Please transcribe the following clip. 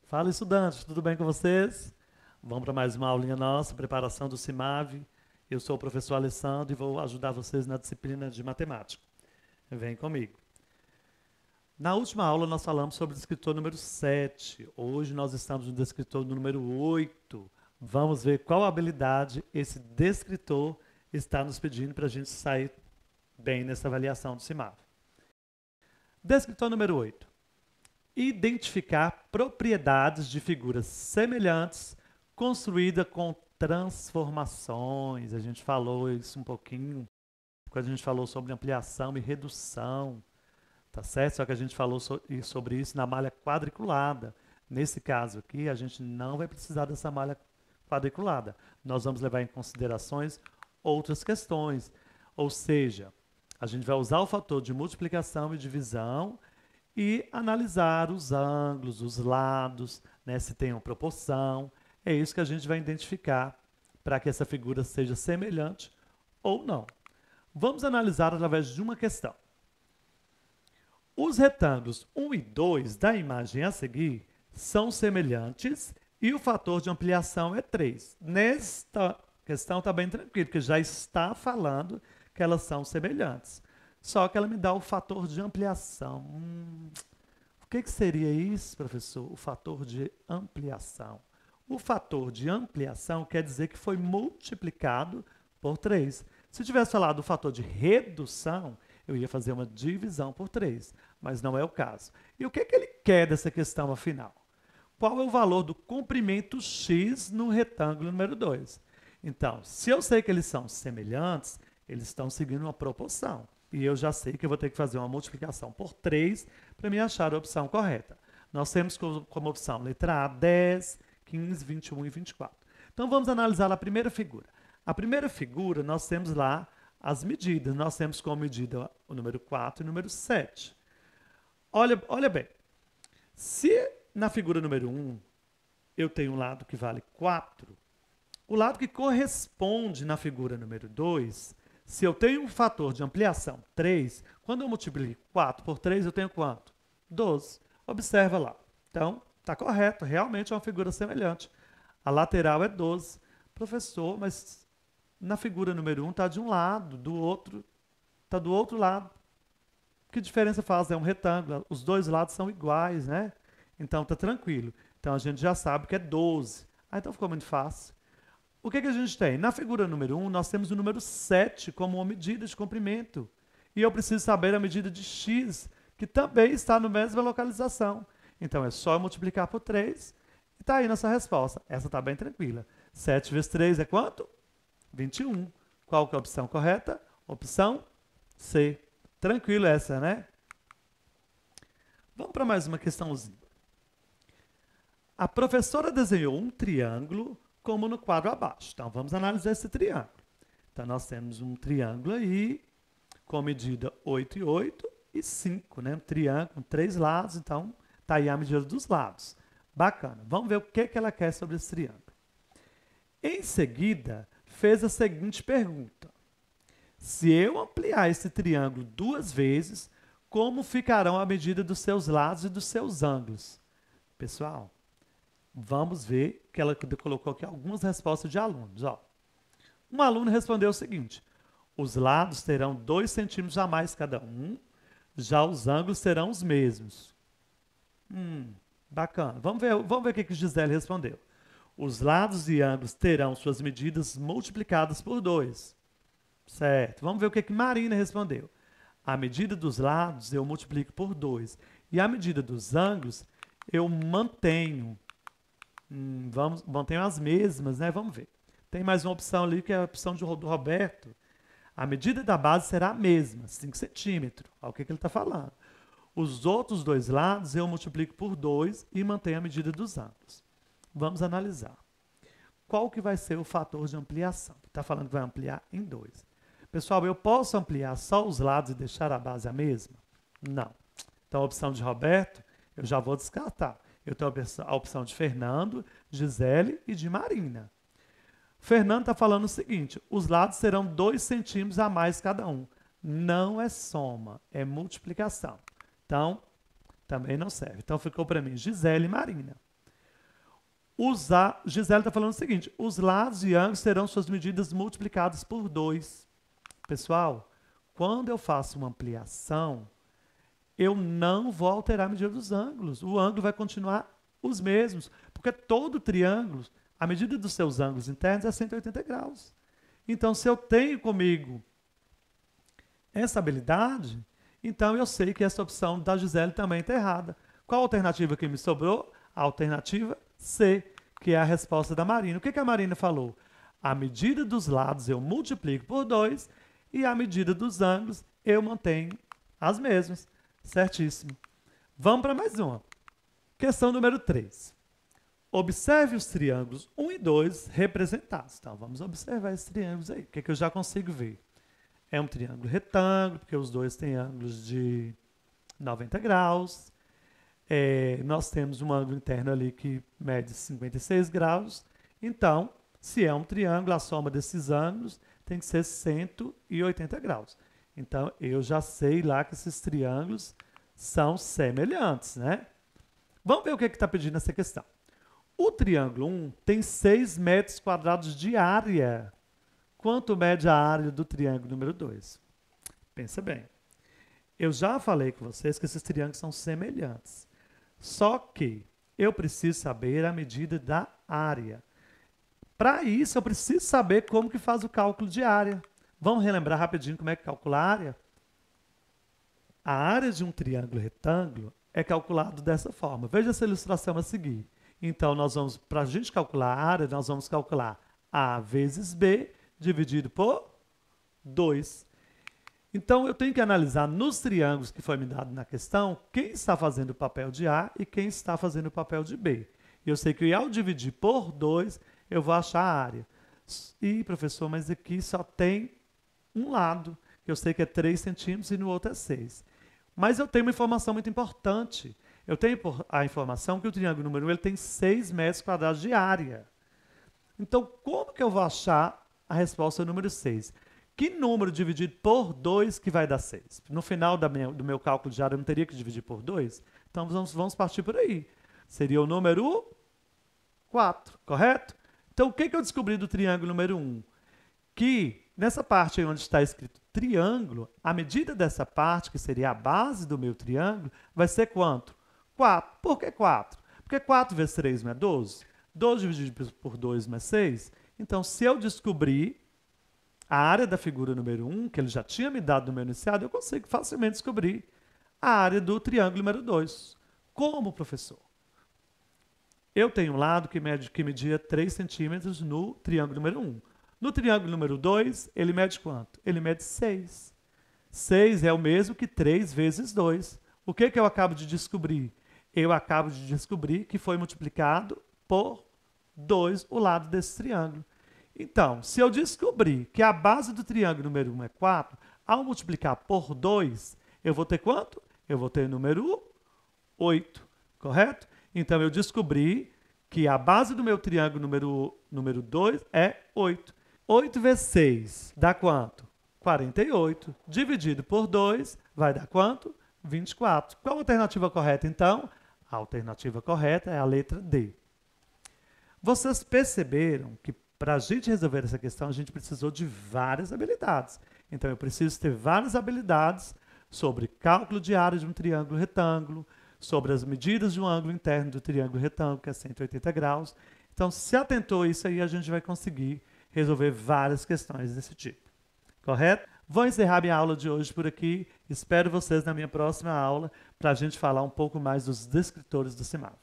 Fala, estudantes, tudo bem com vocês? Vamos para mais uma aulinha nossa, preparação do CIMAV. Eu sou o professor Alessandro e vou ajudar vocês na disciplina de matemática. Vem comigo. Na última aula nós falamos sobre o descritor número 7. Hoje nós estamos no descritor número 8. Vamos ver qual habilidade esse descritor está nos pedindo para a gente sair bem nessa avaliação do CIMAV. Descritor número 8. Identificar propriedades de figuras semelhantes construídas com transformações. A gente falou isso um pouquinho quando a gente falou sobre ampliação e redução, tá certo? Só que a gente falou sobre isso na malha quadriculada. Nesse caso aqui, a gente não vai precisar dessa malha quadriculada. Nós vamos levar em considerações outras questões. Ou seja, a gente vai usar o fator de multiplicação e divisão e analisar os ângulos, os lados, né, se tem uma proporção. É isso que a gente vai identificar para que essa figura seja semelhante ou não. Vamos analisar através de uma questão. Os retângulos 1 e 2 da imagem a seguir são semelhantes e o fator de ampliação é 3. Nesta questão está bem tranquilo, porque já está falando que elas são semelhantes. Só que ela me dá o fator de ampliação. O que seria isso, professor? O fator de ampliação. O fator de ampliação quer dizer que foi multiplicado por 3. Se tivesse falado do fator de redução, eu ia fazer uma divisão por 3, mas não é o caso. E o que ele quer dessa questão, afinal? Qual é o valor do comprimento x no retângulo número 2? Então, se eu sei que eles são semelhantes, eles estão seguindo uma proporção. E eu já sei que eu vou ter que fazer uma multiplicação por 3 para me achar a opção correta. Nós temos como opção letra A, 10, 15, 21 e 24. Então vamos analisar a primeira figura. A primeira figura, nós temos lá as medidas. Nós temos como medida o número 4 e o número 7. Olha bem, se na figura número 1 eu tenho um lado que vale 4, o lado que corresponde na figura número 2, se eu tenho um fator de ampliação 3, quando eu multiplico 4 por 3, eu tenho quanto? 12. Observa lá. Então, está correto, realmente é uma figura semelhante. A lateral é 12. Professor, mas na figura número 1 está de um lado, do outro está do outro lado. Que diferença faz? É um retângulo, os dois lados são iguais, né? Então, está tranquilo. Então, a gente já sabe que é 12. Então ficou muito fácil. O que a gente tem? Na figura número 1, nós temos o número 7 como uma medida de comprimento. E eu preciso saber a medida de x, que também está na mesma localização. Então, é só eu multiplicar por 3 e está aí nossa resposta. Essa está bem tranquila. 7 vezes 3 é quanto? 21. Qual que é a opção correta? Opção C. Tranquilo essa, né? Vamos para mais uma questãozinha. A professora desenhou um triângulo como no quadro abaixo. Então, vamos analisar esse triângulo. Então, nós temos um triângulo aí, com medida 8 e 8 e 5, né? Um triângulo com 3 lados, então, está aí a medida dos lados. Bacana. Vamos ver o que ela quer sobre esse triângulo. Em seguida, fez a seguinte pergunta. Se eu ampliar esse triângulo 2 vezes, como ficarão a medida dos seus lados e dos seus ângulos? Pessoal, vamos ver que ela colocou aqui algumas respostas de alunos. Ó. Um aluno respondeu o seguinte: os lados terão 2 centímetros a mais cada um, já os ângulos serão os mesmos. Bacana. Vamos ver o que Gisele respondeu. Os lados e ângulos terão suas medidas multiplicadas por 2. Certo. Vamos ver o que Marina respondeu. A medida dos lados eu multiplico por 2. E a medida dos ângulos eu mantenho. Mantenho as mesmas, né? Vamos ver. Tem mais uma opção ali, que é a opção do Roberto. A medida da base será a mesma, 5 centímetros. Olha o que ele está falando. Os outros 2 lados eu multiplico por 2 e mantenho a medida dos ângulos. Vamos analisar. Qual que vai ser o fator de ampliação? Está falando que vai ampliar em 2. Pessoal, eu posso ampliar só os lados e deixar a base a mesma? Não. Então, a opção de Roberto, eu já vou descartar. Eu tenho a opção de Fernando, Gisele e de Marina. Fernando está falando o seguinte: os lados serão 2 centímetros a mais cada um. Não é soma, é multiplicação. Então, também não serve. Então, ficou para mim Gisele e Marina. Gisele está falando o seguinte, os lados e ângulos terão suas medidas multiplicadas por 2. Pessoal, quando eu faço uma ampliação, eu não vou alterar a medida dos ângulos. O ângulo vai continuar os mesmos, porque todo triângulo, a medida dos seus ângulos internos é 180 graus. Então, se eu tenho comigo essa habilidade, então eu sei que essa opção da Gisele também está errada. Qual a alternativa que me sobrou? A alternativa C, que é a resposta da Marina. O que a Marina falou? A medida dos lados eu multiplico por 2 e a medida dos ângulos eu mantenho as mesmas. Certíssimo. Vamos para mais uma. Questão número 3. Observe os triângulos 1 e 2 representados. Então, vamos observar esses triângulos aí. O que eu já consigo ver? É um triângulo retângulo, porque os dois têm ângulos de 90 graus. Nós temos um ângulo interno ali que mede 56 graus. Então, se é um triângulo, a soma desses ângulos tem que ser 180 graus. Então, eu já sei lá que esses triângulos são semelhantes, né? Vamos ver o que está pedindo nessa questão. O triângulo 1 tem 6 metros quadrados de área. Quanto mede a área do triângulo número 2? Pensa bem. Eu já falei com vocês que esses triângulos são semelhantes. Só que eu preciso saber a medida da área. Para isso, eu preciso saber como que faz o cálculo de área. Vamos relembrar rapidinho como é que calcula a área? A área de um triângulo retângulo é calculado dessa forma. Veja essa ilustração a seguir. Então, para a gente calcular a área, nós vamos calcular A vezes B dividido por 2. Então, eu tenho que analisar nos triângulos que foi me dado na questão, quem está fazendo o papel de A e quem está fazendo o papel de B. E eu sei que ao dividir por 2, eu vou achar a área. Ih, professor, mas aqui só tem um lado, que eu sei que é 3 centímetros e no outro é 6. Mas eu tenho uma informação muito importante. Eu tenho a informação que o triângulo número 1 ele tem 6 metros quadrados de área. Então, como que eu vou achar a resposta número 6? Que número dividido por 2 que vai dar 6? No final do meu cálculo de área, eu não teria que dividir por 2? Então, vamos partir por aí. Seria o número 4, correto? Então, o que eu descobri do triângulo número 1? Que nessa parte aí onde está escrito triângulo, a medida dessa parte, que seria a base do meu triângulo, vai ser quanto? 4. Por que 4? Porque 4 vezes 3 não é 12? 12 dividido por 2 não é 6? Então, se eu descobrir a área da figura número 1, que ele já tinha me dado no meu enunciado, eu consigo facilmente descobrir a área do triângulo número 2. Como, professor? Eu tenho um lado que media 3 centímetros no triângulo número 1. No triângulo número 2, ele mede quanto? Ele mede 6. 6 é o mesmo que 3 vezes 2. O que eu acabo de descobrir? Eu acabo de descobrir que foi multiplicado por 2 o lado desse triângulo. Então, se eu descobrir que a base do triângulo número 1 é 4, ao multiplicar por 2, eu vou ter quanto? Eu vou ter número 8, correto? Então, eu descobri que a base do meu triângulo número 2 é 8. 8 vezes 6 dá quanto? 48. Dividido por 2 vai dar quanto? 24. Qual a alternativa correta, então? A alternativa correta é a letra D. Vocês perceberam que para a gente resolver essa questão, a gente precisou de várias habilidades. Então, eu preciso ter várias habilidades sobre cálculo de área de um triângulo retângulo, sobre as medidas de um ângulo interno do triângulo retângulo, que é 180 graus. Então, se atentou a isso aí, a gente vai conseguir resolver várias questões desse tipo. Correto? Vou encerrar minha aula de hoje por aqui. Espero vocês na minha próxima aula para a gente falar um pouco mais dos descritores do CIMAV.